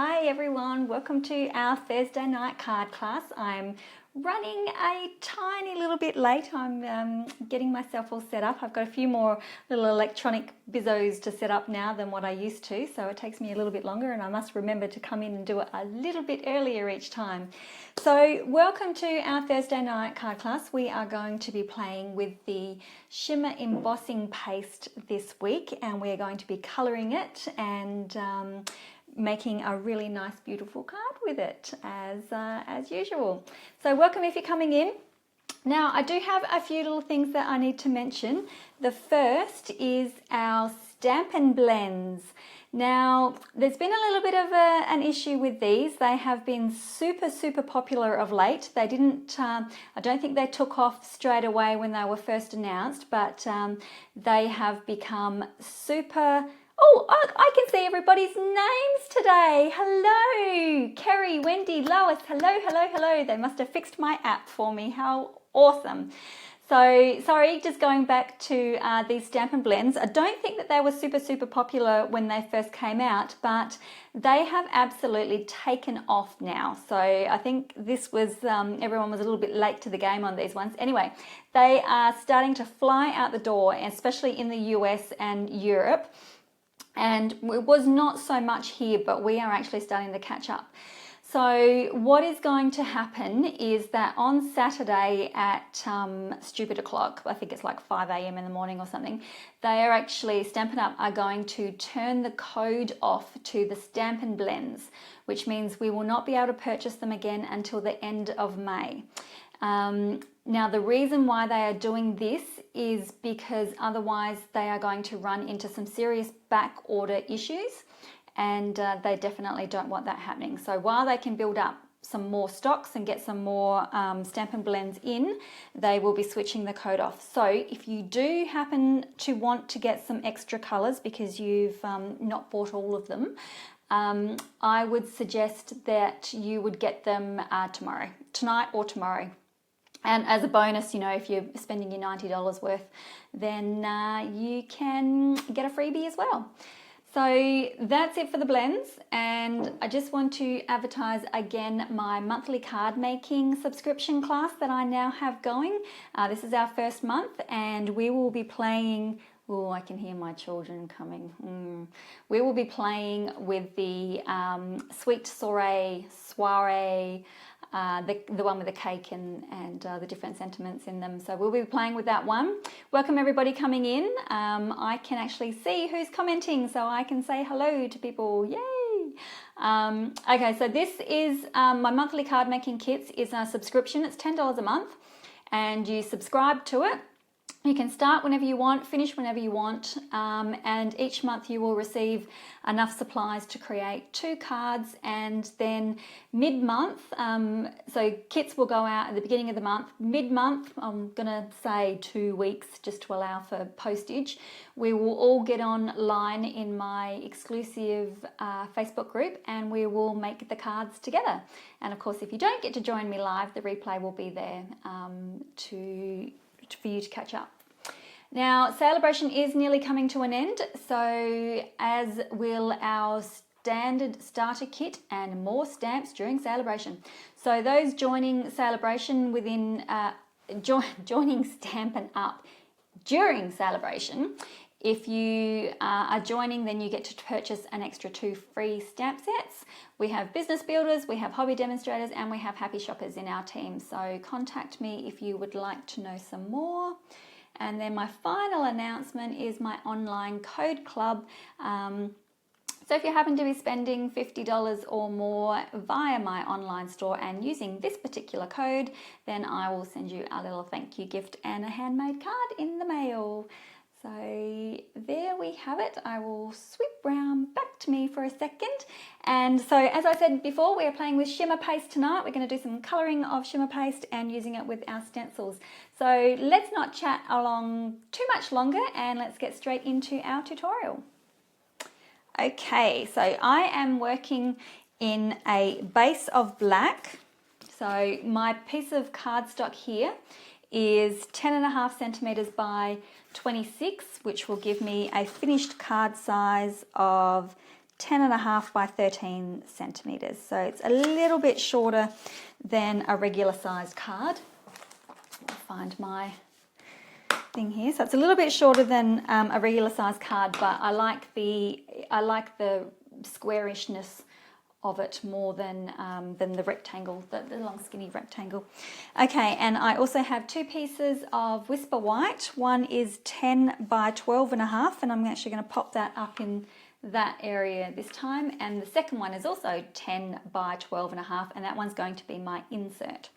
Hi everyone, welcome to our Thursday night card class. I'm running a tiny little bit late. I'm getting myself all set up. I've got a few more little electronic bizzos to set up now than what I used to, so it takes me a little bit longer and I must remember to come in and do it a little bit earlier each time. So welcome to our Thursday night card class. We are going to be playing with the Shimmer Embossing Paste this week, and we're going to be colouring it and making a really nice beautiful card with it as usual. So welcome if you're coming in. Now I do have a few little things that I need to mention. The first is our Stampin blends. Now there's been a little bit of an issue with these. They have been super popular of late. They didn't, I don't think they took off straight away when they were first announced, but they have become super. Oh, I can see everybody's names today. Hello, Kerry, Wendy, Lois. Hello. They must have fixed my app for me. How awesome. So, sorry, just going back to these Stampin' blends. I don't think that they were super popular when they first came out, but they have absolutely taken off now. So I think this was, everyone was a little bit late to the game on these ones. Anyway, they are starting to fly out the door, especially in the US and Europe. And it was not so much here, but we are actually starting to catch up. So what is going to happen is that on Saturday at stupid o'clock, I think it's like 5 a.m. in the morning or something, they are actually, Stampin' Up! Are going to turn the code off to the Stampin' blends, which means we will not be able to purchase them again until the end of May. Now the reason why they are doing this is because otherwise they are going to run into some serious back order issues, and they definitely don't want that happening. So while they can build up some more stocks and get some more Stampin' blends in, they will be switching the code off. So if you do happen to want to get some extra colours because you've not bought all of them, I would suggest that you would get them tonight or tomorrow. And as a bonus, you know, if you're spending your $90 worth, then you can get a freebie as well. So that's it for the blends, and I just want to advertise again my monthly card making subscription class that I now have going. This is our first month, and we will be playing. Oh, I can hear my children coming. We will be playing with the Sweet Soiree, the one with the cake and the different sentiments in them. So we'll be playing with that one. Welcome everybody coming in. I can actually see who's commenting, so I can say hello to people. Yay! Okay, so this is my monthly card making kits is a subscription. It's $10 a month, and you subscribe to it. You can start whenever you want, finish whenever you want, and each month you will receive enough supplies to create 2 cards, and then mid-month, so kits will go out at the beginning of the month. Mid-month, I'm going to say 2 weeks just to allow for postage, we will all get online in my exclusive Facebook group and we will make the cards together. And of course, if you don't get to join me live, the replay will be there for you to catch up. Now, Celebration is nearly coming to an end, so as will our standard starter kit and more stamps during Celebration. So those joining Celebration within, joining Stampin' Up! During Celebration, if you are joining, then you get to purchase an extra 2 free stamp sets. We have business builders, we have hobby demonstrators, and we have happy shoppers in our team. So contact me if you would like to know some more. And then my final announcement is my online code club. So if you happen to be spending $50 or more via my online store and using this particular code, then I will send you a little thank you gift and a handmade card in the mail. So there we have it. I will sweep round back to me for a second. And so as I said before, we are playing with shimmer paste tonight. We're going to do some colouring of shimmer paste and using it with our stencils. So let's not chat along too much longer and let's get straight into our tutorial. Okay, so I am working in a base of black. So my piece of cardstock here is 10.5 centimetres by 26, which will give me a finished card size of 10.5 by 13 centimeters. So it's a little bit shorter than a regular sized card. I'll find my thing here. So it's a little bit shorter than a regular sized card, but I like the squarishness of it more than the rectangle, the long skinny rectangle. Okay, and I also have two pieces of Whisper White. One is 10 by 12.5, and I'm actually going to pop that up in that area this time, and the second one is also 10 by 12.5, and that one's going to be my insert.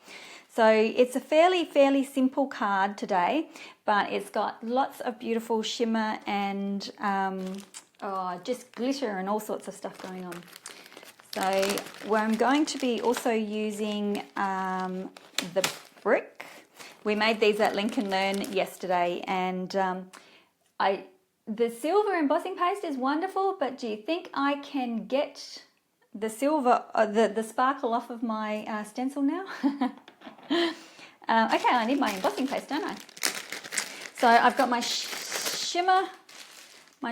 So it's a fairly simple card today, but it's got lots of beautiful shimmer and just glitter and all sorts of stuff going on. So I'm going to be also using the brick. We made these at Lincoln Learn yesterday, and the silver embossing paste is wonderful, but do you think I can get the silver, the sparkle off of my stencil now? Okay, I need my embossing paste, don't I? So I've got my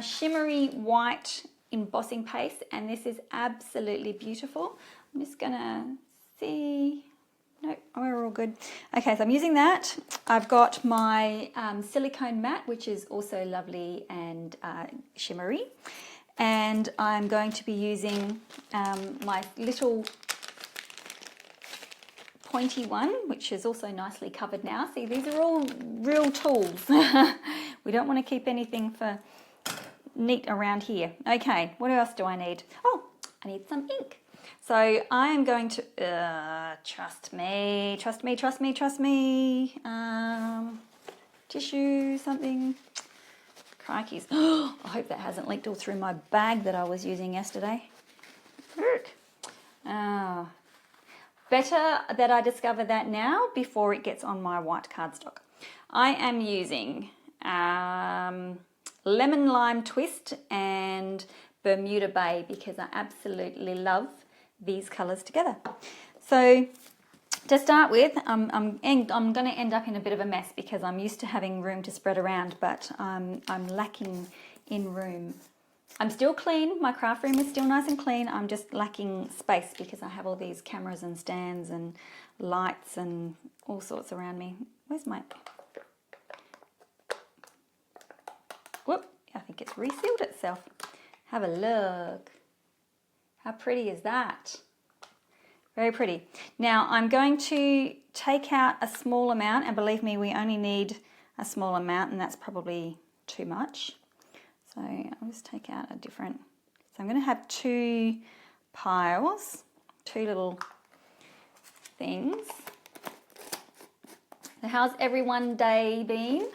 shimmery white embossing paste, and this is absolutely beautiful. I'm just gonna see. No, we're all good. Okay, so I'm using that. I've got my silicone mat, which is also lovely and shimmery, and I'm going to be using my little pointy one, which is also nicely covered now. See, these are all real tools. We don't want to keep anything for neat around here. Okay, what else do I need? Oh, I need some ink. So I am going to, trust me, tissue, something, crikeys. I hope that hasn't leaked all through my bag that I was using yesterday. Better that I discover that now before it gets on my white cardstock. I am using Lemon Lime Twist and Bermuda Bay because I absolutely love these colours together. So to start with, I'm going to end up in a bit of a mess because I'm used to having room to spread around, but I'm lacking in room. I'm still clean, my craft room is still nice and clean, I'm just lacking space because I have all these cameras and stands and lights and all sorts around me. Where's my... Whoop, I think it's resealed itself. Have a look. How pretty is that? Very pretty. Now I'm going to take out a small amount, and believe me, we only need a small amount, and that's probably too much. So I'll just take out a different, so I'm going to have two piles, two little things. So how's everyone day been?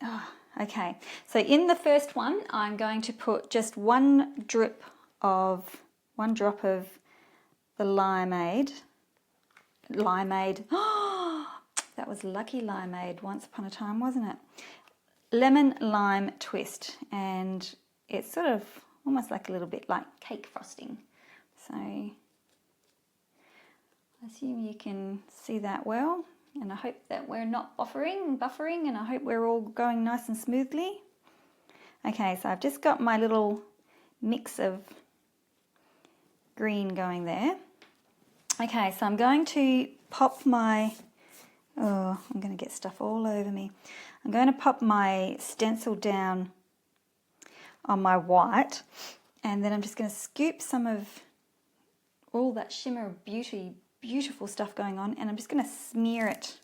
Oh, okay, so in the first one, I'm going to put just one drop of the limeade. Oh, that was lucky limeade once upon a time, wasn't it? Lemon lime twist, and it's sort of almost like a little bit like cake frosting. So I assume you can see that well, and I hope that we're not buffering, and I hope we're all going nice and smoothly. Okay, so I've just got my little mix of green going there. Okay, so I'm going to pop my, oh, I'm going to get stuff all over me. I'm going to pop my stencil down on my white, and then I'm just going to scoop some of all that shimmer beautiful stuff going on, and I'm just going to smear it.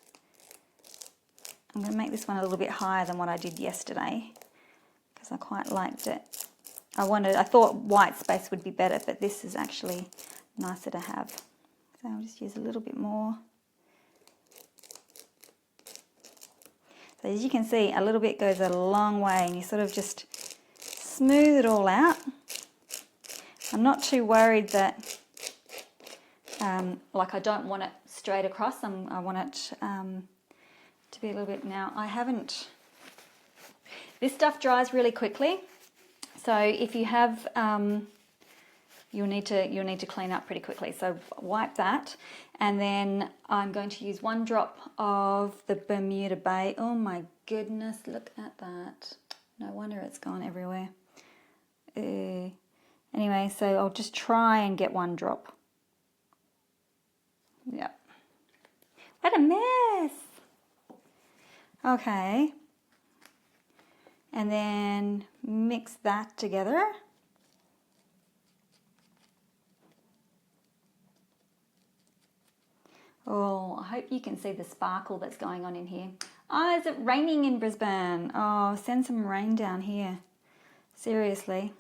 I'm going to make this one a little bit higher than what I did yesterday because I quite liked it. I thought white space would be better, but this is actually nicer to have. So I'll just use a little bit more. So as you can see, a little bit goes a long way, and you sort of just smooth it all out. I'm not too worried that, like I don't want it straight across. I want it to be a little bit, now I haven't, this stuff dries really quickly. So if you have, you'll need to clean up pretty quickly. So wipe that, and then I'm going to use one drop of the Bermuda Bay. Oh my goodness, look at that! No wonder it's gone everywhere. Anyway, so I'll just try and get one drop. Yep. What a mess. Okay. And then mix that together. Oh, I hope you can see the sparkle that's going on in here. Oh, is it raining in Brisbane? Oh, send some rain down here. Seriously.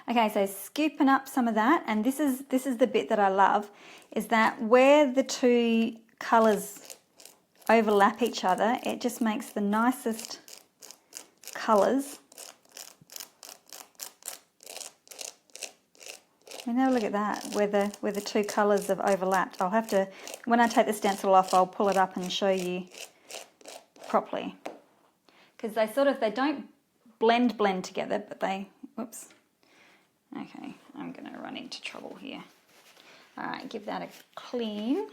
Okay, so scooping up some of that, and this is the bit that I love, is that where the two colours overlap each other, it just makes the nicest colours. I mean, have a look at that, where the two colours have overlapped. I'll have to, when I take the stencil off, I'll pull it up and show you properly. Because they don't blend together, but they, whoops. Okay, I'm going to run into trouble here. All right, give that a clean.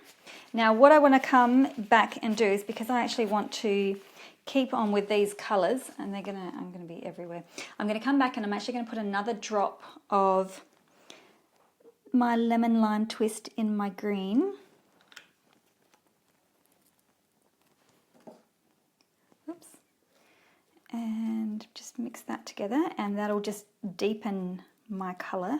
Now, what I want to come back and do is, because I actually want to keep on with these colours, and I'm going to be everywhere. I'm going to come back and I'm actually going to put another drop of my lemon lime twist in my green. Oops. And just mix that together, and that'll just deepen my colour.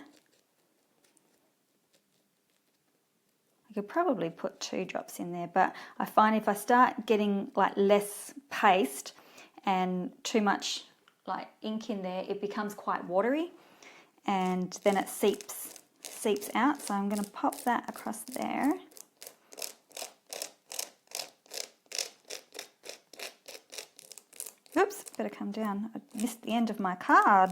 I could probably put 2 drops in there, but I find if I start getting like less paste and too much like ink in there, it becomes quite watery, and then it seeps out. So I'm going to pop that across there. Oops, better come down. I missed the end of my card.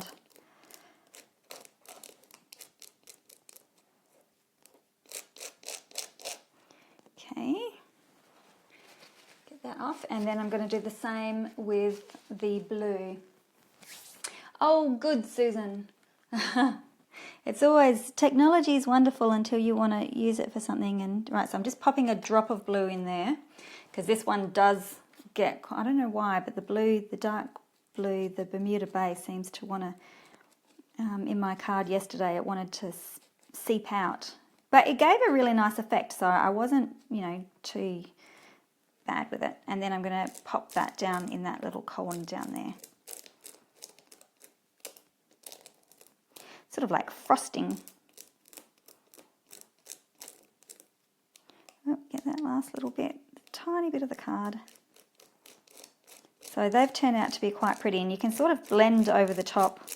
Okay, get that off, and then I'm going to do the same with the blue. Oh, good, Susan. It's always, technology is wonderful until you want to use it for something. And right, so I'm just popping a drop of blue in there, because this one does get, I don't know why, but the blue, the dark blue, the Bermuda Bay seems to want to, in my card yesterday, it wanted to seep out. But it gave a really nice effect, so I wasn't, too bad with it. And then I'm going to pop that down in that little column down there. Sort of like frosting. Oh, get that last little bit, tiny bit of the card. So they've turned out to be quite pretty, and you can sort of blend over the top,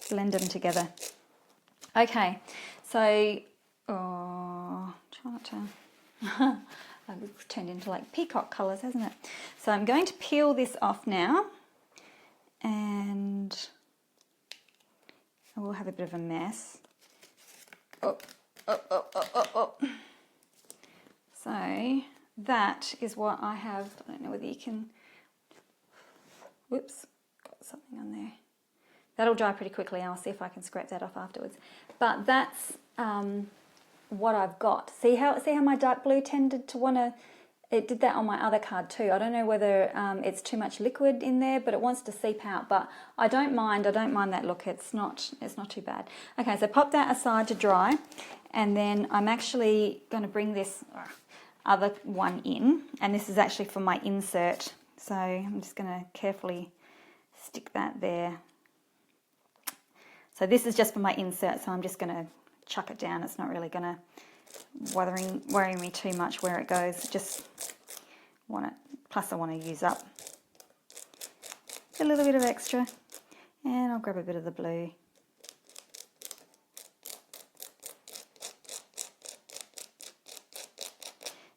blend them together. Okay, so, try not to, it's turned into like peacock colours, hasn't it? So I'm going to peel this off now, and I will have a bit of a mess. Oh. So that is what I have. I don't know whether you can, whoops, got something on there. That'll dry pretty quickly. I'll see if I can scrape that off afterwards. But that's what I've got. See how my dark blue tended to want to, it did that on my other card too. I don't know whether it's too much liquid in there, but it wants to seep out. But I don't mind that look. It's not too bad. Okay, so pop that aside to dry, and then I'm actually going to bring this other one in, and this is actually for my insert. So I'm just going to carefully stick that there. So this is just for my insert, so I'm just going to chuck it down. It's not really going to worry me too much where it goes. Just want it, plus I want to use up a little bit of extra, and I'll grab a bit of the blue.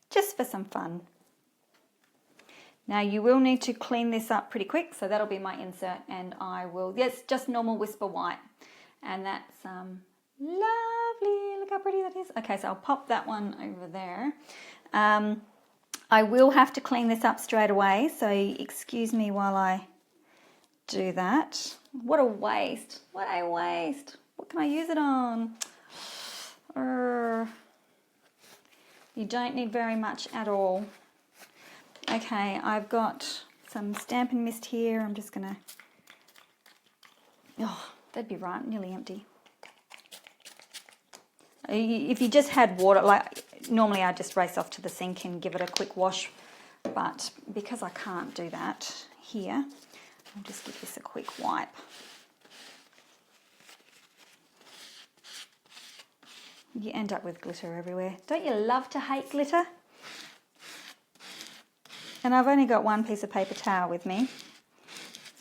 Just for some fun. Now you will need to clean this up pretty quick, so that'll be my insert, and I will, yes, just normal Whisper White, and that's lovely. Look how pretty that is. Okay, so I'll pop that one over there. I will have to clean this up straight away, so excuse me while I do that. What a waste. What a waste. What can I use it on? You don't need very much at all. Okay, I've got some Stampin' Mist here. I'm just going to Oh, that'd be right, nearly empty. If you just had water, like normally I just race off to the sink and give it a quick wash, but because I can't do that here, I'll just give this a quick wipe. You end up with glitter everywhere. Don't you love to hate glitter? And I've only got one piece of paper towel with me.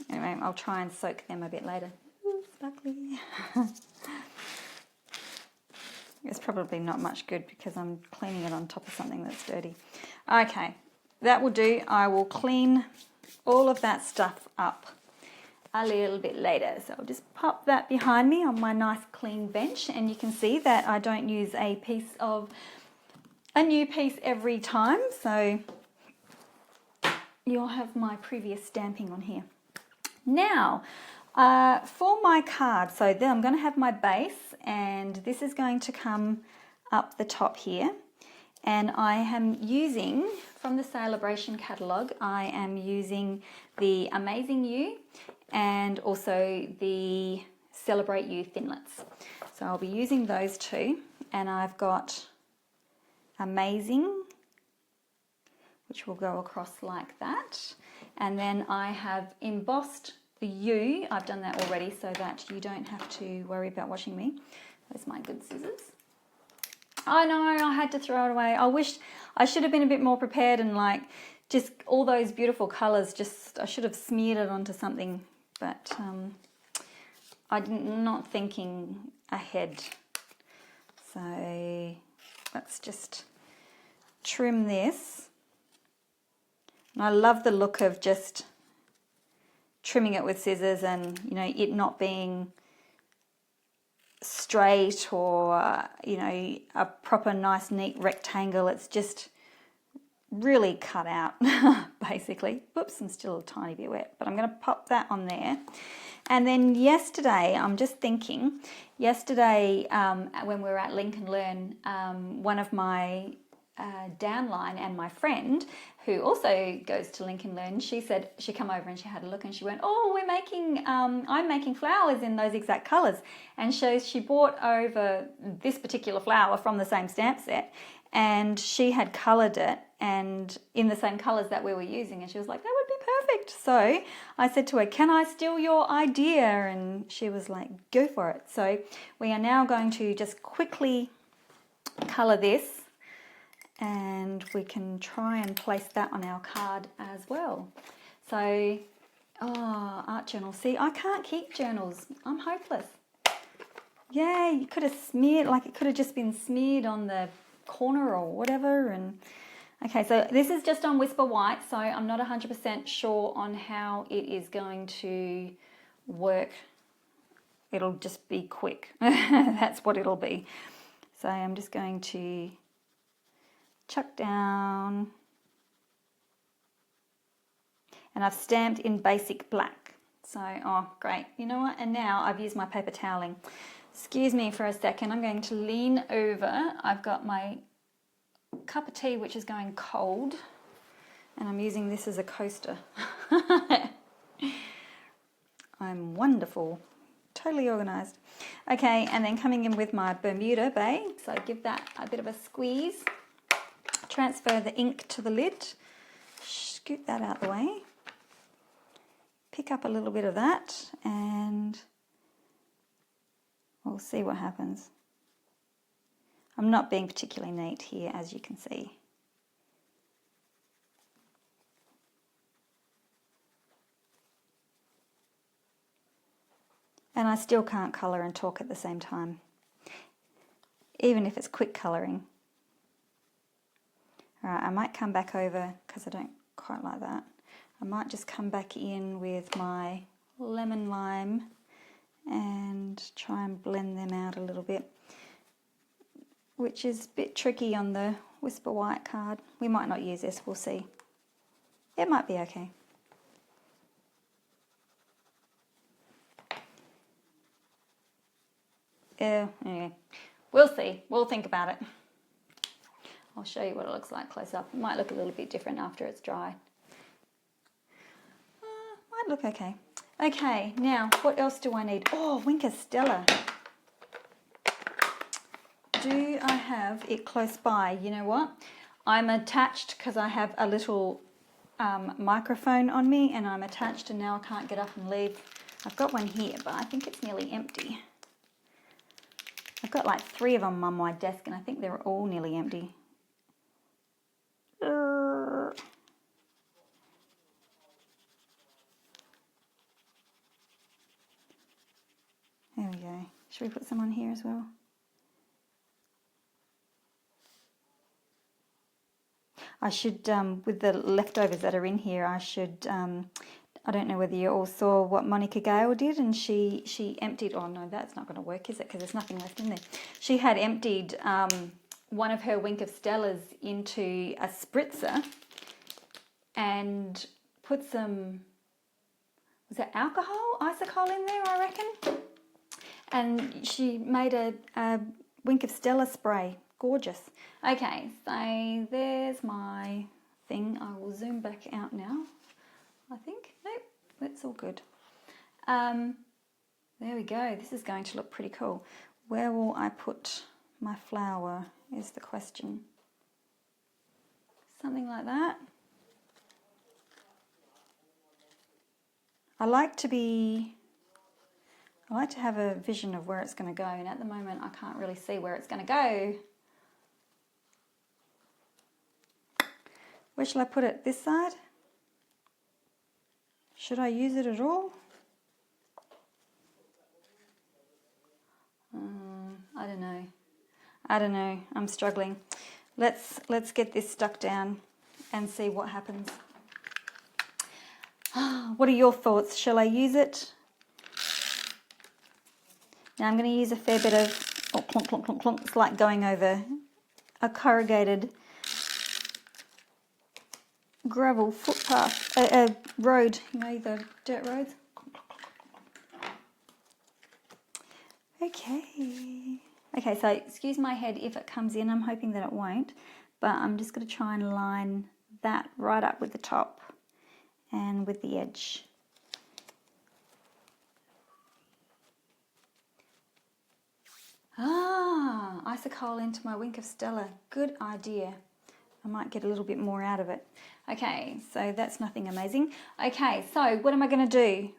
Anyway, I'll try and soak them a bit later. Ooh, sparkly. It's probably not much good because I'm cleaning it on top of something that's dirty. Okay, that will do. I will clean all of that stuff up a little bit later. So I'll just pop that behind me on my nice clean bench, and you can see that I don't use a new piece every time. So you'll have my previous stamping on here. Now, for my card, so then I'm going to have my base, and this is going to come up the top here. And I am using, from the Celebration catalogue, I am using the Amazing You and also the Celebrate You thinlits. So I'll be using those two, and I've got Amazing, which will go across like that. And then I have embossed the U. I've done that already so that you don't have to worry about watching me. There's my good scissors. I know, I had to throw it away. I wish I should have been a bit more prepared and like just all those beautiful colours, I should have smeared it onto something, but I'm not thinking ahead. So let's just trim this. And I love the look of just trimming it with scissors and, you know, it not being straight or, you know, a proper nice neat rectangle. It's just really cut out, basically. Whoops, I'm still a tiny bit wet, but I'm going to pop that on there. And then yesterday, I'm just thinking, yesterday when we were at Link and Learn, one of my downline and my friend who also goes to Link and Learn, she said, she come over and she had a look and she went, oh, we're making, I'm making flowers in those exact colours. And so she bought over this particular flower from the same stamp set, and she had coloured it and in the same colours that we were using, and she was like, that would be perfect. So I said to her, can I steal your idea? And she was like, go for it. So we are now going to just quickly colour this, and we can try and place that on our card as well. So, oh, art journal. See, I can't keep journals. I'm hopeless. Yeah, you could have smeared, like it could have just been smeared on the corner or whatever. And okay, so this is just on Whisper White, so I'm not 100% sure on how it is going to work. It'll just be quick. That's what it'll be. So I'm just going to chuck down, and I've stamped in basic black. So, oh great, you know what, and now I've used my paper toweling. Excuse me for a second, I'm going to lean over. I've got my cup of tea which is going cold, and I'm using this as a coaster. I'm wonderful, totally organised. Okay, and then coming in with my Bermuda Bay, so give that a bit of a squeeze. Transfer the ink to the lid, scoot that out the way, pick up a little bit of that, and we'll see what happens. I'm not being particularly neat here, as you can see. And I still can't colour and talk at the same time, even if it's quick colouring. Alright, I might come back over, because I don't quite like that. I might just come back in with my lemon lime and try and blend them out a little bit, which is a bit tricky on the Whisper White card. We might not use this, we'll see. It might be okay. Anyway, we'll see. We'll think about it. I'll show you what it looks like close up. It might look a little bit different after it's dry. Might look okay. Okay, now what else do I need? Oh, Winker Stella. Do I have it close by? You know what? I'm attached because I have a little microphone on me, and I'm attached, and now I can't get up and leave. I've got one here, but I think it's nearly empty. I've got like 3 of them on my desk, and I think they're all nearly empty. There we go. Should we put some on here as well? I should, with the leftovers that are in here, I should, I don't know whether you all saw what Monica Gale did, and she emptied, oh no, that's not going to work, is it? Because there's nothing left in there. She had emptied one of her Wink of Stellas into a spritzer and put some, was it alcohol, isocol in there, I reckon? And she made a Wink of Stella spray. Gorgeous. Okay, so there's my thing. I will zoom back out now, I think. Nope, that's all good. There we go. This is going to look pretty cool. Where will I put my flower is the question. Something like that. I like to have a vision of where it's going to go, and at the moment I can't really see where it's going to go. Where shall I put it? This side? Should I use it at all? I don't know. I don't know. I'm struggling. Let's get this stuck down and see what happens. What are your thoughts? Shall I use it? Now I'm going to use a fair bit of clunk, clunk, clunk, clunk. It's like going over a corrugated gravel footpath, a road, you know, the dirt roads. Okay, so excuse my head if it comes in. I'm hoping that it won't, but I'm just going to try and line that right up with the top and with the edge. Isocol into my Wink of Stella. Good idea. I might get a little bit more out of it. Okay, so that's nothing amazing. Okay, so what am I going to do?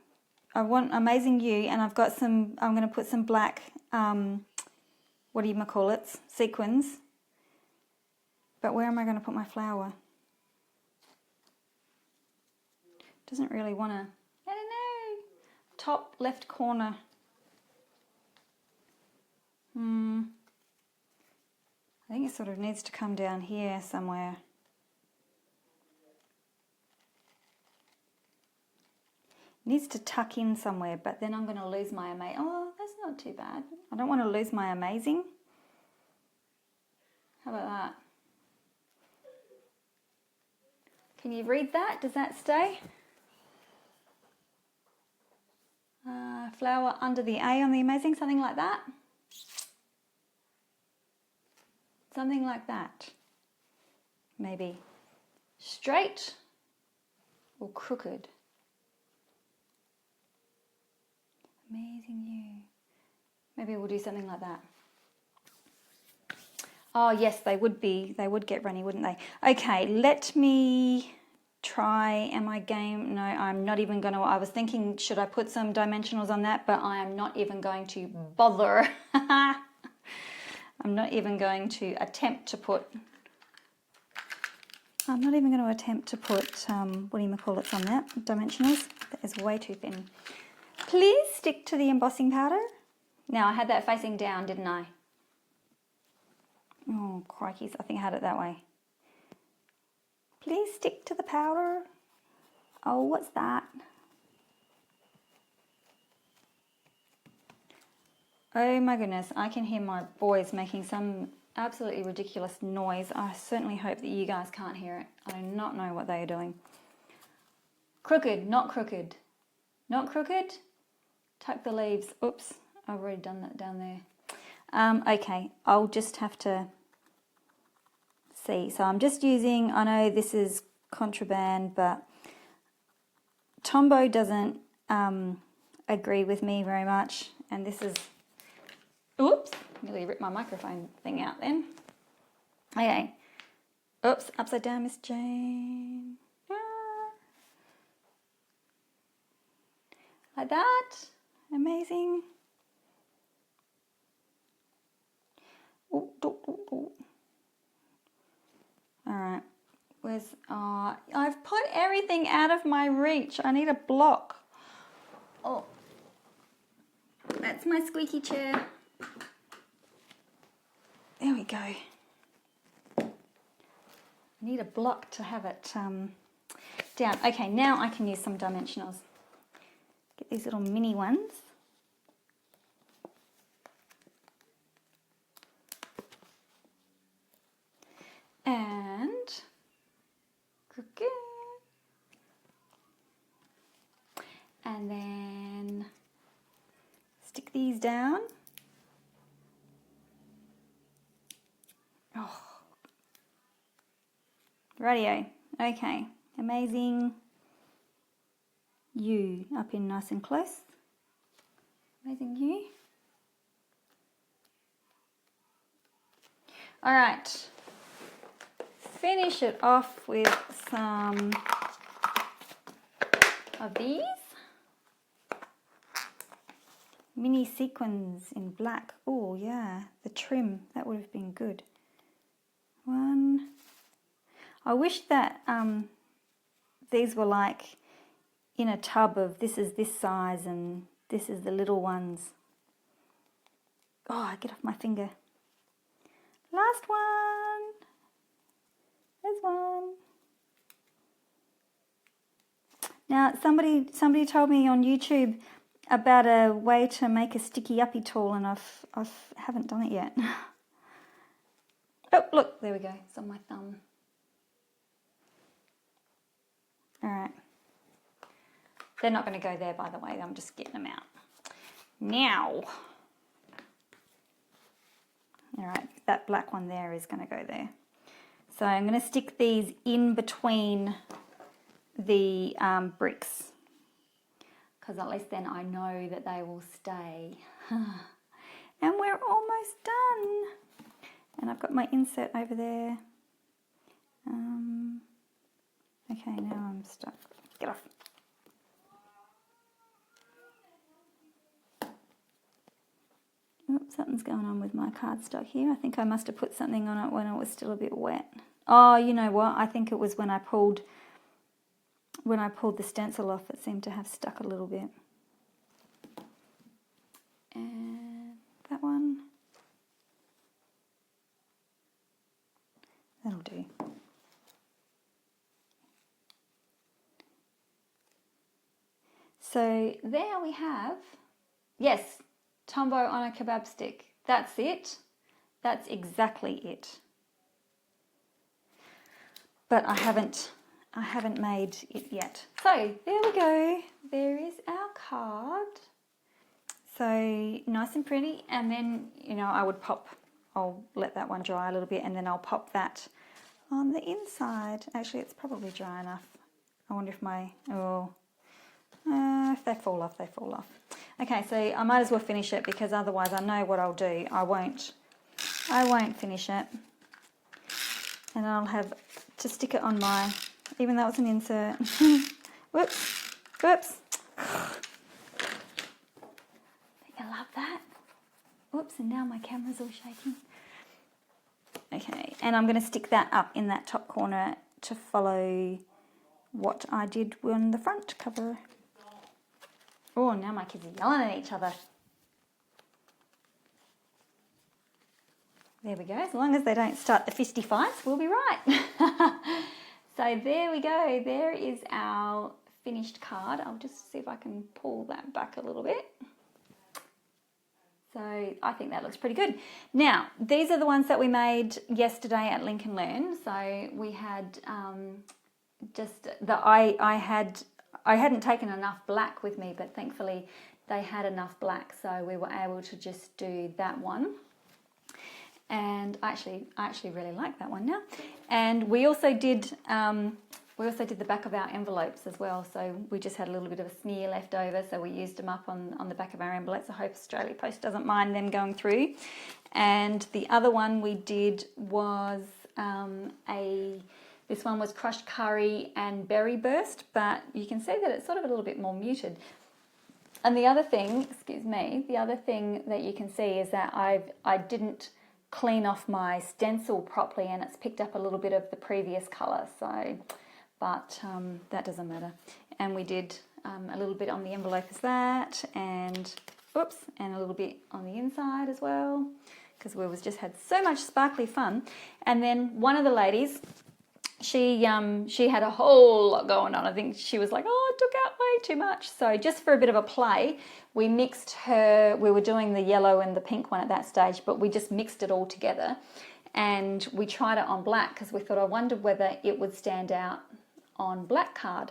I want Amazing You, and I've got some, I'm going to put some black, what do you call it, sequins. But where am I going to put my flower? Doesn't really want to, I don't know, top left corner. I think it sort of needs to come down here somewhere. It needs to tuck in somewhere, but then I'm going to lose my amazing. Oh, that's not too bad. I don't want to lose my amazing. How about that? Can you read that? Does that stay? Flower under the A on the amazing, something like that. Something like that. Maybe straight or crooked. Amazing You. Maybe we'll do something like that. Oh yes, they would get runny, wouldn't they? Okay, let me try. Am I game? No, I'm not even going to. I was thinking, should I put some dimensionals on that? But I am not even going to bother. I'm not even going to attempt to put, what do you call it on that, dimensionals. That is way too thin. Please stick to the embossing powder. Now I had that facing down, didn't I? Oh, crikey, I think I had it that way. Please stick to the powder. Oh, what's that? Oh my goodness, I can hear my boys making some absolutely ridiculous noise. I certainly hope that you guys can't hear it. I do not know what they are doing. Crooked, not crooked. Not crooked? Tuck the leaves. Oops, I've already done that down there. Okay, I'll just have to see. So I'm just using, I know this is contraband, but Tombow doesn't agree with me very much. And this is, oops, nearly ripped my microphone thing out then. Okay, oops, upside down, Miss Jane. Like that, amazing. Ooh, ooh, ooh, ooh. All right, where's, I've put everything out of my reach. I need a block. Oh, that's my squeaky chair. There we go. I need a block to have it down. Okay, now I can use some dimensionals. Get these little mini ones. And and then stick these down. Oh, rightio. Okay, amazing. You up in nice and close. Amazing you. All right. Finish it off with some of these mini sequins in black. Oh yeah, the trim, that would have been good. One. I wish that these were like in a tub of this is this size and this is the little ones. Oh, get off my finger. Last one. There's one. Now, somebody told me on YouTube about a way to make a sticky uppy tool, and I haven't done it yet. Oh, look, there we go. It's on my thumb. All right. They're not going to go there, by the way. I'm just getting them out. Now, all right, that black one there is going to go there. So I'm going to stick these in between the bricks, because at least then I know that they will stay. And we're almost done. And I've got my insert over there. Okay, now I'm stuck. Get off. Oops, something's going on with my cardstock here. I think I must have put something on it when it was still a bit wet. Oh, you know what? I think it was when I pulled the stencil off, it seemed to have stuck a little bit. And that one. That'll do. So there we have, yes, Tombow on a kebab stick. That's it. That's exactly it. But I haven't made it yet. So there we go. There is our card. So nice and pretty. And then, you know, I'll let that one dry a little bit, and then I'll pop that on the inside. Actually, it's probably dry enough. I wonder if if they fall off, they fall off. Okay, so I might as well finish it, because otherwise I know what I'll do. I won't finish it. And I'll have to stick it on my, even though it's an insert. Whoops, whoops. You love that? Whoops, and now my camera's all shaking. Okay, and I'm going to stick that up in that top corner to follow what I did on the front cover. Oh, now my kids are yelling at each other. There we go. As long as they don't start the fisty fights, we'll be right. So there we go. There is our finished card. I'll just see if I can pull that back a little bit. So I think that looks pretty good. Now, these are the ones that we made yesterday at Link and Learn. So we had I hadn't taken enough black with me, but thankfully they had enough black, so we were able to just do that one. And I actually really like that one now. And we also did we also did the back of our envelopes as well. So we just had a little bit of a smear left over, so we used them up on the back of our envelopes. I hope Australia Post doesn't mind them going through. And the other one we did was this one was crushed curry and berry burst, but you can see that it's sort of a little bit more muted. And the other thing, excuse me, the other thing that you can see is that I didn't clean off my stencil properly, and it's picked up a little bit of the previous colour. So, but that doesn't matter. And we did a little bit on the envelope as that, and oops, and a little bit on the inside as well, because we just had so much sparkly fun. And then one of the ladies, she had a whole lot going on. I think she was like, oh, it took out way too much. So just for a bit of a play, we mixed we were doing the yellow and the pink one at that stage, but we just mixed it all together. And we tried it on black because we thought, I wondered whether it would stand out on black card.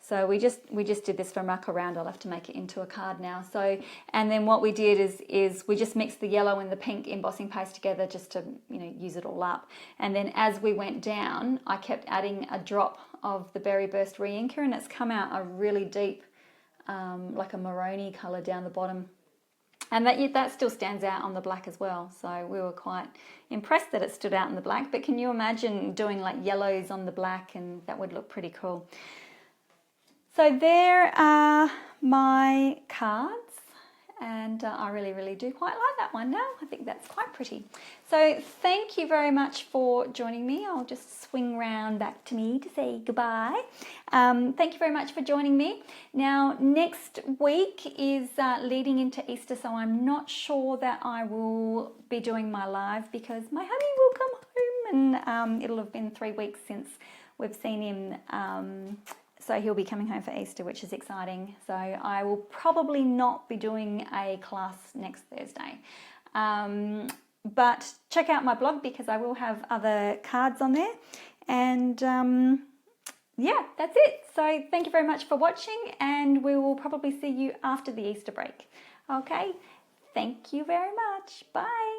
So we just did this for muck around. I'll have to make it into a card now. So, and then what we did is we just mixed the yellow and the pink embossing paste together just to, you know, use it all up. And then as we went down, I kept adding a drop of the Berry Burst re-inker, and it's come out a really deep, like a maroony colour down the bottom. And that still stands out on the black as well. So we were quite impressed that it stood out in the black. But can you imagine doing like yellows on the black, and that would look pretty cool. So there are my cards, and I really, really do quite like that one now. I think that's quite pretty. So thank you very much for joining me. I'll just swing round back to me to say goodbye. Thank you very much for joining me. Now, next week is leading into Easter, so I'm not sure that I will be doing my live because my hubby will come home, and it'll have been 3 weeks since we've seen him. So he'll be coming home for Easter, which is exciting. So I will probably not be doing a class next Thursday. But check out my blog because I will have other cards on there. And yeah, that's it. So thank you very much for watching, and we will probably see you after the Easter break. Okay, thank you very much. Bye.